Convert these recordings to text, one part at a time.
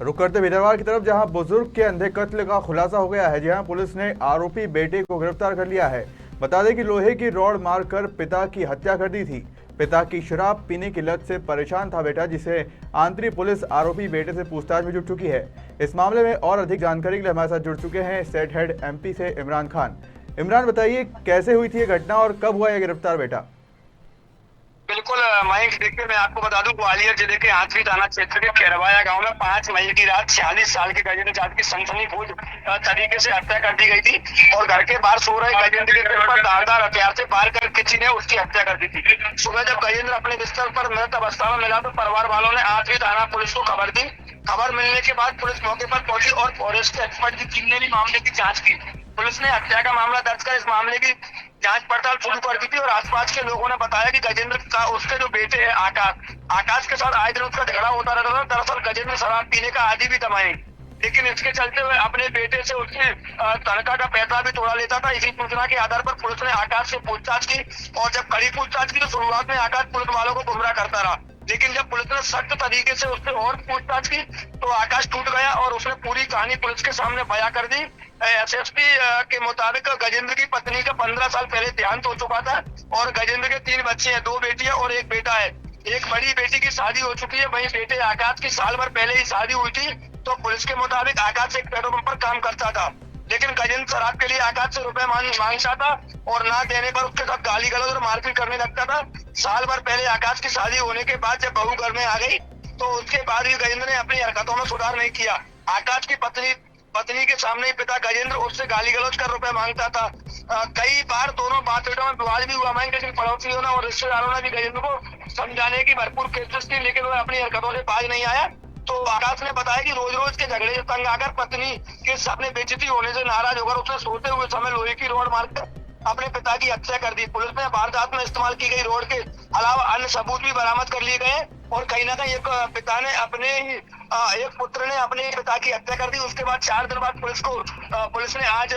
रुक करते बीदरवार की तरफ, जहां बुजुर्ग के अंधे कत्ल का खुलासा हो गया है। जी हां, पुलिस ने आरोपी बेटे को गिरफ्तार कर लिया है। बता दें कि लोहे की रॉड मारकर पिता की हत्या कर दी थी। पिता की शराब पीने की लत से परेशान था बेटा, जिसे आंतरिक पुलिस आरोपी बेटे से पूछताछ में जुट चुकी है। इस मामले में और अधिक जानकारी के लिए हमारे साथ जुड़ चुके हैं स्टेट हेड एमपी से इमरान खान। इमरान, बताइए कैसे हुई थी ये घटना और कब हुआ यह गिरफ्तार बेटा? बिल्कुल मयंक, देखिए मैं आपको बता दूं, ग्वालियर जिले के आंचली थाना क्षेत्र के खेरवाया गांव में 5 मई की रात 46 साल के गजेंद्र जाट की सनसनीखेज तरीके से हत्या कर दी गई थी और घर के बाहर सो रहे गजेंद्र के सिर पर धारदार हथियार से वार कर किसी ने उसकी हत्या कर दी थी। सुबह जब गजेंद्र अपने बिस्तर पर मृत अवस्था में मिला तो परिवार वालों ने आंचली थाना पुलिस को खबर दी। खबर मिलने के बाद पुलिस मौके पर पहुंची और फॉरेस्ट एक्सपर्ट की टीम ने भी मामले की जाँच की। पुलिस ने हत्या का मामला दर्ज कर इस मामले की जांच पड़ताल शुरू कर दी थी और आसपास के लोगों ने बताया कि गजेंद्र का उसके जो बेटे हैं आकाश के साथ आए दिन उसका झगड़ा होता रहता था। दरअसल गजेंद्र शराब पीने का आदी भी था, लेकिन इसके चलते हुए अपने बेटे से उसने तनख्वाह का पैसा भी तोड़ा लेता था। इसी सूचना के आधार पर पुलिस ने आकाश से पूछताछ की और जब कड़ी पूछताछ की तो शुरुआत में आकाश पुलिस वालों को गुमराह करता रहा, लेकिन जब पुलिस ने सख्त तरीके से उससे और पूछताछ की तो आकाश टूट गया और उसने पूरी कहानी पुलिस के सामने बयां कर दी। एसएसपी के मुताबिक गजेंद्र की पत्नी का 15 साल पहले देहांत हो चुका था और गजेंद्र के 3 बच्चे हैं, 2 बेटियां और 1 बेटा है। एक बड़ी बेटी की शादी हो चुकी है, वहीं बेटे आकाश की साल भर पहले ही शादी हुई थी। तो पुलिस के मुताबिक आकाश एक पेट्रोल पंप पर काम करता था, लेकिन गजेंद्र शराब के लिए आकाश से रुपए मांगता था और ना देने पर उसके साथ गाली गलौज और मारपीट करने लगता था। साल भर पहले आकाश की शादी होने के बाद जब बहू घर में आ गई तो उसके बाद भी गजेंद्र ने अपनी हरकतों में सुधार नहीं किया। आकाश की पत्नी के सामने ही पिता गजेंद्र उससे गाली गलौज कर रुपए मांगता था। कई बार दोनों बात बेटों में विवाद भी हुआ, लेकिन पड़ोसियों ने और रिश्तेदारों ने भी गजेंद्र को समझाने की भरपूर कोशिश की, लेकिन वह अपनी हरकतों से बाज नहीं आया। तो आकाश ने बताया कि रोज रोज के झगड़े से तंग आकर पत्नी के सामने बेइज्जती होने से नाराज होकर उसने सोते हुए समय लोहे की रॉड मारकर अपने पिता की हत्या कर दी। पुलिस ने वारदात में इस्तेमाल की गई रॉड के अलावा अन्य सबूत भी बरामद कर लिए गए और कहीं ना कहीं एक पुत्र ने अपने पिता की हत्या कर दी। उसके बाद 4 दिन बाद पुलिस ने आज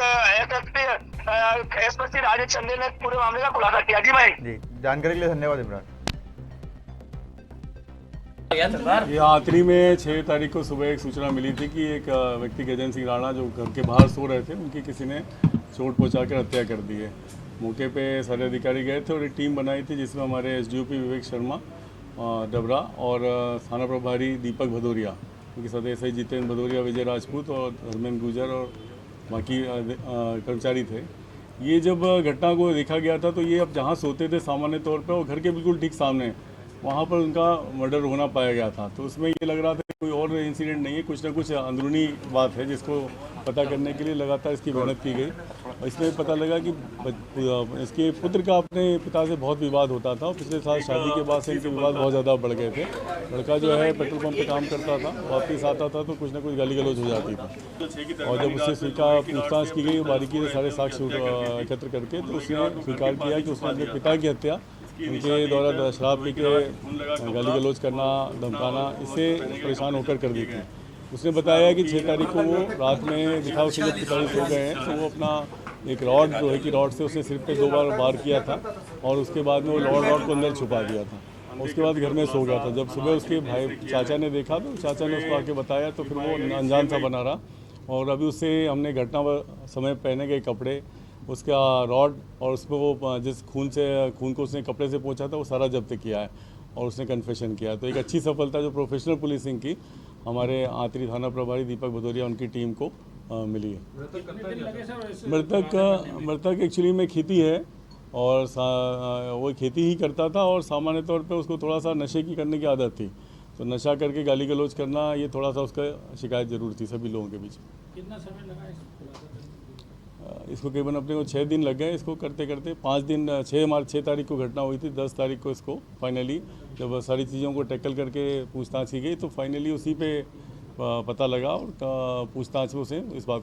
एसपी राजेश चंदेल ने पूरे मामले का खुलासा किया। जी भाई, जी, जानकारी के लिए धन्यवाद इमरान। ये आखिरी में 6 तारीख को सुबह एक सूचना मिली थी कि एक व्यक्ति गजेंद्र सिंह राणा जो घर के बाहर सो रहे थे, उनकी किसी ने चोट पहुंचाकर हत्या कर दी है। मौके पे सारे अधिकारी गए थे और एक टीम बनाई थी जिसमें हमारे एसडीओपी विवेक शर्मा डबरा और थाना प्रभारी दीपक भदौरिया, उनके साथ एसआई जितेंद्र भदौरिया, विजय राजपूत और धर्मेंद्र गुजर और बाकी कर्मचारी थे। ये जब घटना को देखा गया था तो ये अब जहाँ सोते थे सामान्य तौर पर वो घर के बिल्कुल ठीक सामने, वहाँ पर उनका मर्डर होना पाया गया था। तो उसमें ये लग रहा था कि कोई और इंसिडेंट नहीं है, कुछ ना कुछ अंदरूनी बात है जिसको पता करने के लिए लगातार इसकी मेहनत की गई और इसमें पता लगा कि इसके पुत्र का अपने पिता से बहुत विवाद होता था और पिछले साल शादी के बाद से इनके विवाद बहुत ज़्यादा बढ़ गए थे। लड़का जो है पेट्रोल पंप पे काम करता था, वापस आता था तो कुछ ना कुछ गाली गलौज हो जाती थी और जब उससे पूछताछ की गई बारीकी से सारे साक्ष्य एकत्र करके तो उसने स्वीकार किया कि उसने अपने पिता की हत्या उनके द्वारा शराब पी के गाली गलौज करना, धमकाना, इससे परेशान होकर कर दी थी। उसने बताया कि 6 तारीख को वो रात में दिखा उसे जब पिताजी सो गए हैं तो वो अपना एक रॉड, लोहे की रॉड से उसने सिर पे 2 बार वार किया था और उसके बाद में वो रॉड को अंदर छुपा दिया था। उसके बाद घर में सो गया था। जब सुबह उसके भाई चाचा ने देखा तो चाचा ने उसको आके बताया तो फिर वो अनजान सा बना रहा और अभी उससे हमने घटना समय पहने गए कपड़े, उसका रॉड और उसमें वो जिस खून को उसने कपड़े से पोंछा था वो सारा जब्त किया है और उसने कन्फेशन किया। तो एक अच्छी सफलता जो प्रोफेशनल पुलिसिंग की हमारे आंतरी थाना प्रभारी दीपक भदौरिया उनकी टीम को मिली है। मृतक एक्चुअली में खेती है और वो खेती ही करता था और सामान्य तौर पे उसको थोड़ा सा नशे की करने की आदत थी, तो नशा करके गाली गलौज करना ये थोड़ा सा उसका शिकायत जरूर थी सभी लोगों के बीच। कितना समय लगा इसको? करीबन अपने को 6 दिन लग गए इसको करते करते। 5 दिन 6 तारीख को घटना हुई थी, 10 तारीख को इसको फाइनली जब सारी चीज़ों को टैकल करके पूछताछ की गई तो फाइनली उसी पे पता लगा और पूछताछ में उसे इस बात